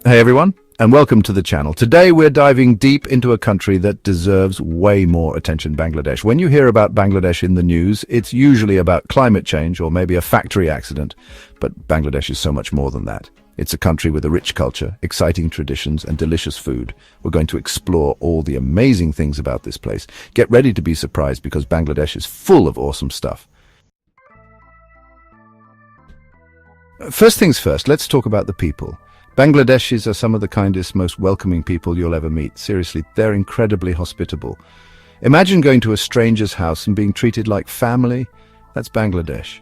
Hey everyone, and welcome to the channel. Today we're diving deep into a country that deserves way more attention, Bangladesh. When you hear about Bangladesh in the news, it's usually about climate change or maybe a factory accident. But Bangladesh is so much more than that. It's a country with a rich culture, exciting traditions, and delicious food. We're going to explore all the amazing things about this place. Get ready to be surprised because Bangladesh is full of awesome stuff. First things first, let's talk about the people. Bangladeshis are some of the kindest, most welcoming people you'll ever meet. Seriously, they're incredibly hospitable. Imagine going to a stranger's house and being treated like family. That's Bangladesh.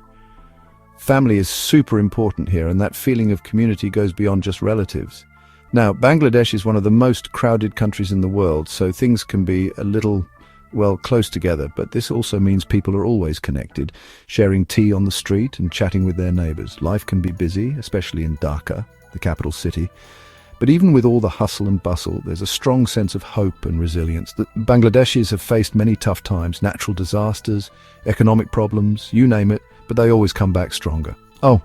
Family is super important here, and that feeling of community goes beyond just relatives. Now, Bangladesh is one of the most crowded countries in the world, so things can be a little, well, close together, but this also means people are always connected, sharing tea on the street and chatting with their neighbors. Life can be busy, especially in Dhaka, the capital city. But even with all the hustle and bustle, there's a strong sense of hope and resilience. The Bangladeshis have faced many tough times, natural disasters, economic problems, you name it, but they always come back stronger. Oh,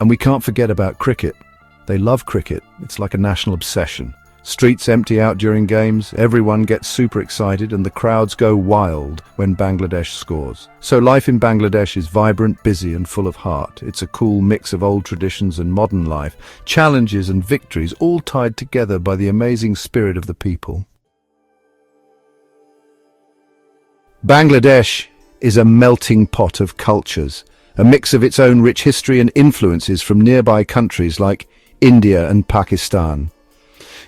and we can't forget about cricket. They love cricket. It's like a national obsession. Streets empty out during games, everyone gets super excited, and the crowds go wild when Bangladesh scores. So life in Bangladesh is vibrant, busy, and full of heart. It's a cool mix of old traditions and modern life, challenges and victories, all tied together by the amazing spirit of the people. Bangladesh is a melting pot of cultures, a mix of its own rich history and influences from nearby countries like India and Pakistan.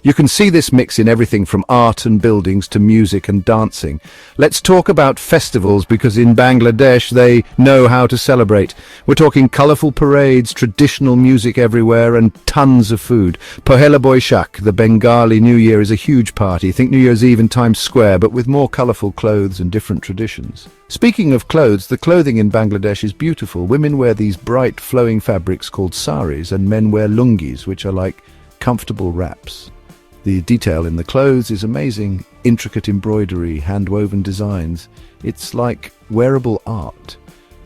You can see this mix in everything from art and buildings to music and dancing. Let's talk about festivals, because in Bangladesh they know how to celebrate. We're talking colourful parades, traditional music everywhere, and tons of food. Pohela Boishakh, the Bengali New Year, is a huge party. Think New Year's Eve in Times Square, but with more colourful clothes and different traditions. Speaking of clothes, the clothing in Bangladesh is beautiful. Women wear these bright flowing fabrics called saris, and men wear lungis, which are like comfortable wraps. The detail in the clothes is amazing. Intricate embroidery, hand-woven designs. It's like wearable art.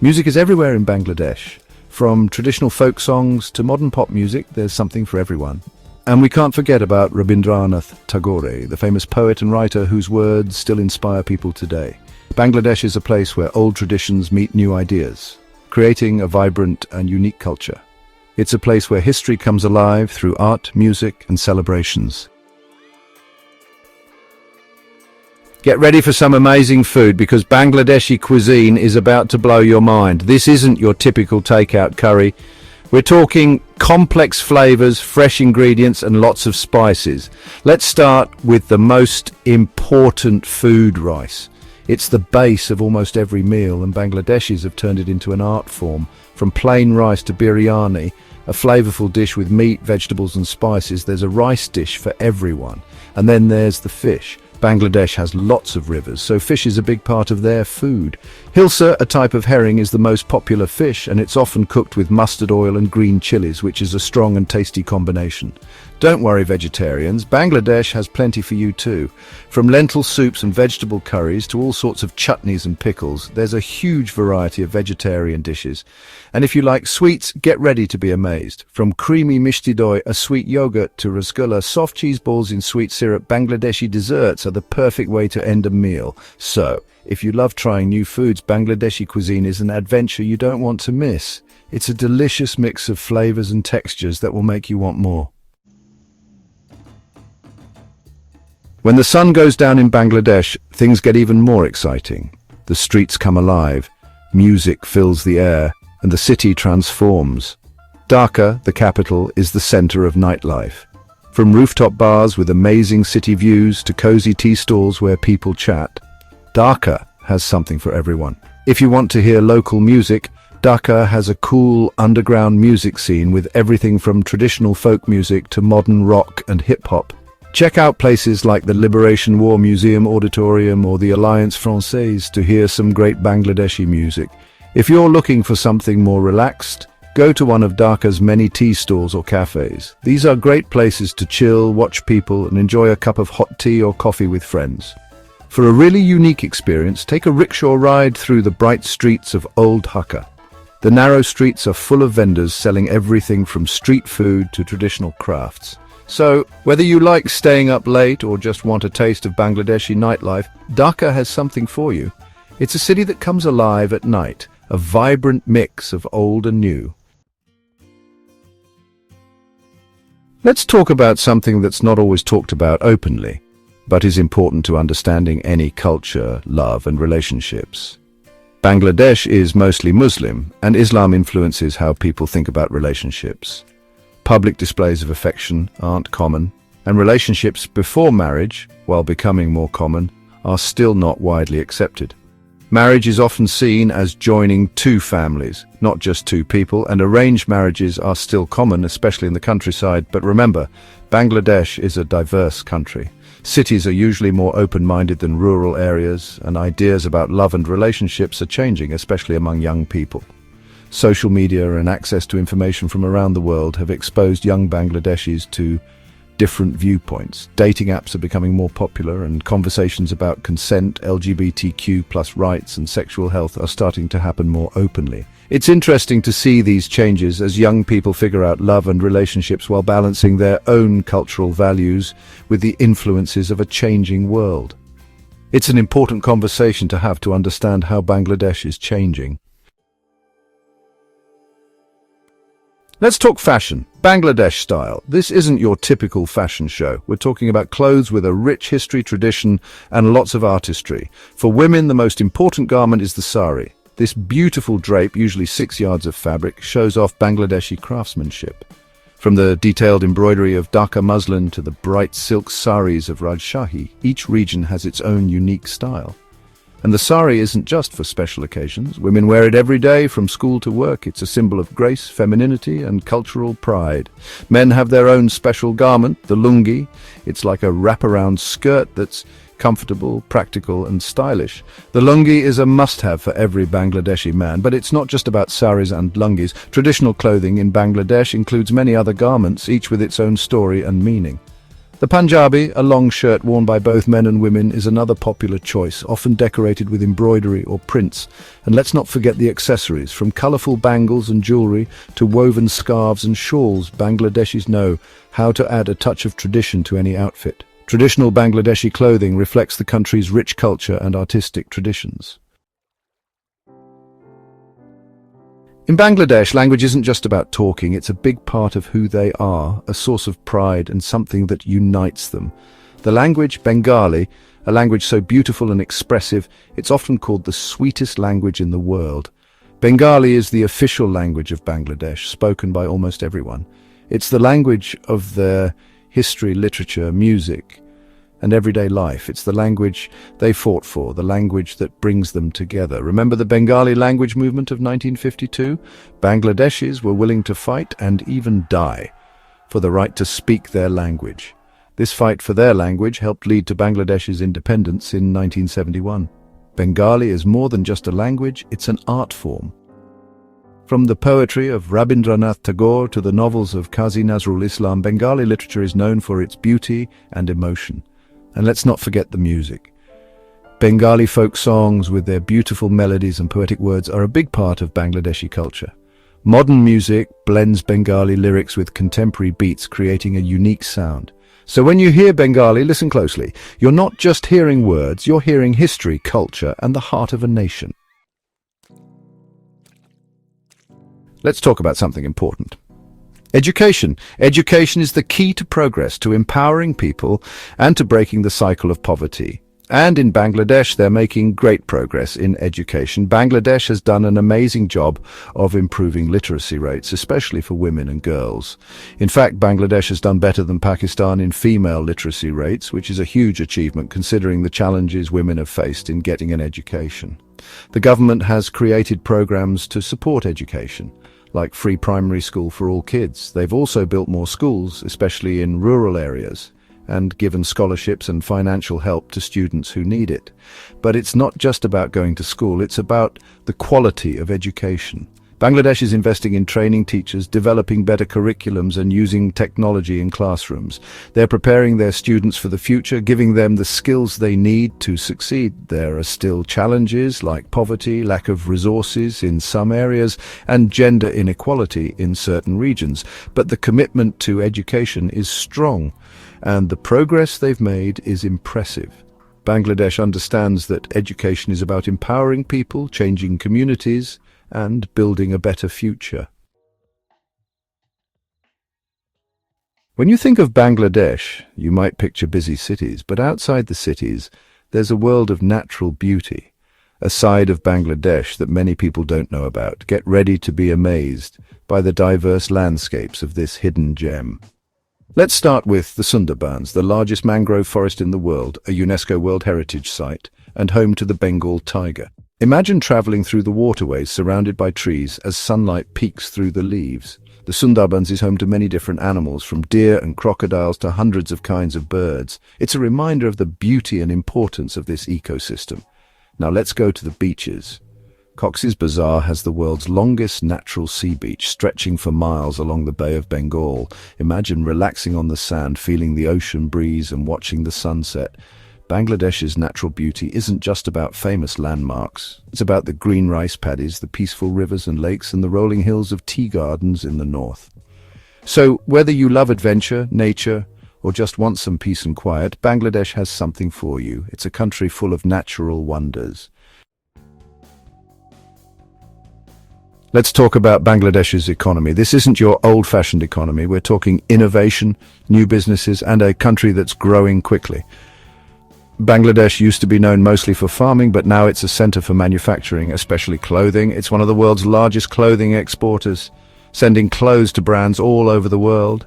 Music is everywhere in Bangladesh. From traditional folk songs to modern pop music, there's something for everyone. And we can't forget about Rabindranath Tagore, the famous poet and writer whose words still inspire people today. Bangladesh is a place where old traditions meet new ideas, creating a vibrant and unique culture. It's a place where history comes alive through art, music, and celebrations. Get ready for some amazing food, because Bangladeshi cuisine is about to blow your mind. This isn't your typical takeout curry. We're talking complex flavors, fresh ingredients, and lots of spices. Let's start with the most important food, rice. It's the base of almost every meal, and Bangladeshis have turned it into an art form. From plain rice to biryani, a flavorful dish with meat, vegetables, and spices, there's a rice dish for everyone. And then there's the fish. Bangladesh has lots of rivers, so fish is a big part of their food. Hilsa, a type of herring, is the most popular fish, and it's often cooked with mustard oil and green chilies, which is a strong and tasty combination. Don't worry, vegetarians, Bangladesh has plenty for you too. From lentil soups and vegetable curries to all sorts of chutneys and pickles, there's a huge variety of vegetarian dishes. And if you like sweets, get ready to be amazed. From creamy mishti doi, a sweet yogurt, to rasgulla, soft cheese balls in sweet syrup, Bangladeshi desserts are the perfect way to end a meal. So, if you love trying new foods, Bangladeshi cuisine is an adventure you don't want to miss. It's a delicious mix of flavors and textures that will make you want more. When the sun goes down in Bangladesh, things get even more exciting. The streets come alive, music fills the air, and the city transforms. Dhaka, the capital, is the center of nightlife. From rooftop bars with amazing city views to cozy tea stalls where people chat, Dhaka has something for everyone. If you want to hear local music, Dhaka has a cool underground music scene with everything from traditional folk music to modern rock and hip-hop. Check out places like the Liberation War Museum Auditorium or the Alliance Française to hear some great Bangladeshi music. If you're looking for something more relaxed, go to one of Dhaka's many tea stalls or cafes. These are great places to chill, watch people, and enjoy a cup of hot tea or coffee with friends. For a really unique experience, take a rickshaw ride through the bright streets of Old Dhaka. The narrow streets are full of vendors selling everything from street food to traditional crafts. So, whether you like staying up late or just want a taste of Bangladeshi nightlife, Dhaka has something for you. It's a city that comes alive at night, a vibrant mix of old and new. Let's talk about something that's not always talked about openly, but is important to understanding any culture, love, and relationships. Bangladesh is mostly Muslim, and Islam influences how people think about relationships. Public displays of affection aren't common, and relationships before marriage, while becoming more common, are still not widely accepted. Marriage is often seen as joining two families, not just two people, and arranged marriages are still common, especially in the countryside. But remember, Bangladesh is a diverse country. Cities are usually more open-minded than rural areas, and ideas about love and relationships are changing, especially among young people. Social media and access to information from around the world have exposed young Bangladeshis to different viewpoints. Dating apps are becoming more popular, and conversations about consent, LGBTQ+ rights and sexual health are starting to happen more openly. It's interesting to see these changes as young people figure out love and relationships while balancing their own cultural values with the influences of a changing world. It's an important conversation to have to understand how Bangladesh is changing. Let's talk fashion, Bangladesh style. This isn't your typical fashion show. We're talking about clothes with a rich history, tradition, and lots of artistry. For women, the most important garment is the sari. This beautiful drape, usually 6 yards of fabric, shows off Bangladeshi craftsmanship. From the detailed embroidery of Dhaka muslin to the bright silk saris of Rajshahi, each region has its own unique style. And the sari isn't just for special occasions. Women wear it every day from school to work. It's a symbol of grace, femininity, and cultural pride. Men have their own special garment, the lungi. It's like a wraparound skirt that's comfortable, practical, and stylish. The lungi is a must-have for every Bangladeshi man, but it's not just about saris and lungis. Traditional clothing in Bangladesh includes many other garments, each with its own story and meaning. The Punjabi, a long shirt worn by both men and women, is another popular choice, often decorated with embroidery or prints. And let's not forget the accessories. From colourful bangles and jewellery to woven scarves and shawls, Bangladeshis know how to add a touch of tradition to any outfit. Traditional Bangladeshi clothing reflects the country's rich culture and artistic traditions. In Bangladesh, language isn't just about talking, it's a big part of who they are, a source of pride and something that unites them. The language, Bengali, a language so beautiful and expressive, it's often called the sweetest language in the world. Bengali is the official language of Bangladesh, spoken by almost everyone. It's the language of their history, literature, music, and everyday life. It's the language they fought for, the language that brings them together. Remember the Bengali language movement of 1952? Bangladeshis were willing to fight and even die for the right to speak their language. This fight for their language helped lead to Bangladesh's independence in 1971. Bengali is more than just a language, it's an art form. From the poetry of Rabindranath Tagore to the novels of Qazi Nazrul Islam, Bengali literature is known for its beauty and emotion. And let's not forget the music. Bengali folk songs with their beautiful melodies and poetic words are a big part of Bangladeshi culture. Modern music blends Bengali lyrics with contemporary beats, creating a unique sound. So when you hear Bengali, listen closely. You're not just hearing words, you're hearing history, culture, and the heart of a nation. Let's talk about something important. Education. Education is the key to progress, to empowering people, and to breaking the cycle of poverty. And in Bangladesh, they're making great progress in education. Bangladesh has done an amazing job of improving literacy rates, especially for women and girls. In fact, Bangladesh has done better than Pakistan in female literacy rates, which is a huge achievement considering the challenges women have faced in getting an education. The government has created programs to support education, like free primary school for all kids. They've also built more schools, especially in rural areas, and given scholarships and financial help to students who need it. But it's not just about going to school, it's about the quality of education. Bangladesh is investing in training teachers, developing better curriculums and using technology in classrooms. They're preparing their students for the future, giving them the skills they need to succeed. There are still challenges like poverty, lack of resources in some areas, and gender inequality in certain regions. But the commitment to education is strong, and the progress they've made is impressive. Bangladesh understands that education is about empowering people, changing communities, and building a better future. When you think of Bangladesh, you might picture busy cities, but outside the cities, there's a world of natural beauty, a side of Bangladesh that many people don't know about. Get ready to be amazed by the diverse landscapes of this hidden gem. Let's start with the Sundarbans, the largest mangrove forest in the world, a UNESCO World Heritage Site, and home to the Bengal tiger. Imagine traveling through the waterways surrounded by trees as sunlight peeks through the leaves. The Sundarbans is home to many different animals, from deer and crocodiles to hundreds of kinds of birds. It's a reminder of the beauty and importance of this ecosystem. Now let's go to the beaches. Cox's Bazar has the world's longest natural sea beach, stretching for miles along the Bay of Bengal. Imagine relaxing on the sand, feeling the ocean breeze and watching the sunset. Bangladesh's natural beauty isn't just about famous landmarks. It's about the green rice paddies, the peaceful rivers and lakes, and the rolling hills of tea gardens in the north. So, whether you love adventure, nature, or just want some peace and quiet, Bangladesh has something for you. It's a country full of natural wonders. Let's talk about Bangladesh's economy. This isn't your old-fashioned economy. We're talking innovation, new businesses, and a country that's growing quickly. Bangladesh used to be known mostly for farming, but now it's a center for manufacturing, especially clothing. It's one of the world's largest clothing exporters, sending clothes to brands all over the world.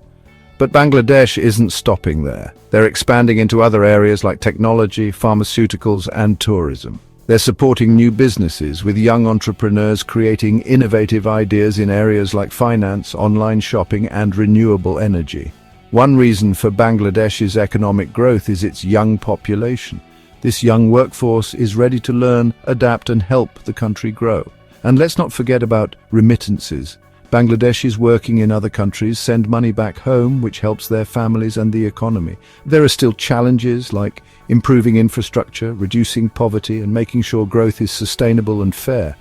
But Bangladesh isn't stopping there. They're expanding into other areas like technology, pharmaceuticals, and tourism. They're supporting new businesses, with young entrepreneurs creating innovative ideas in areas like finance, online shopping, and renewable energy. One reason for Bangladesh's economic growth is its young population. This young workforce is ready to learn, adapt, and help the country grow. And let's not forget about remittances. Bangladeshis working in other countries send money back home, which helps their families and the economy. There are still challenges like improving infrastructure, reducing poverty, and making sure growth is sustainable and fair.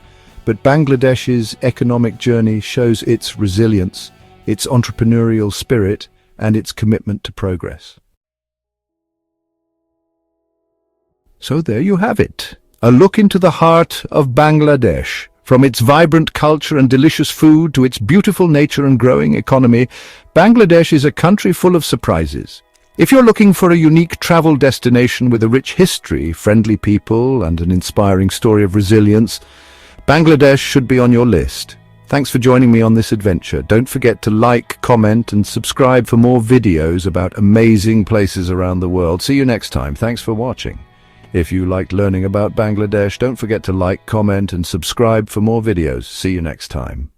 But Bangladesh's economic journey shows its resilience, its entrepreneurial spirit, and its commitment to progress. So there you have it, a look into the heart of Bangladesh. From its vibrant culture and delicious food to its beautiful nature and growing economy, Bangladesh is a country full of surprises. If you're looking for a unique travel destination with a rich history, friendly people, and an inspiring story of resilience, Bangladesh should be on your list. Thanks for joining me on this adventure. Don't forget to like, comment, and subscribe for more videos about amazing places around the world. See you next time. Thanks for watching. If you liked learning about Bangladesh, don't forget to like, comment, and subscribe for more videos. See you next time.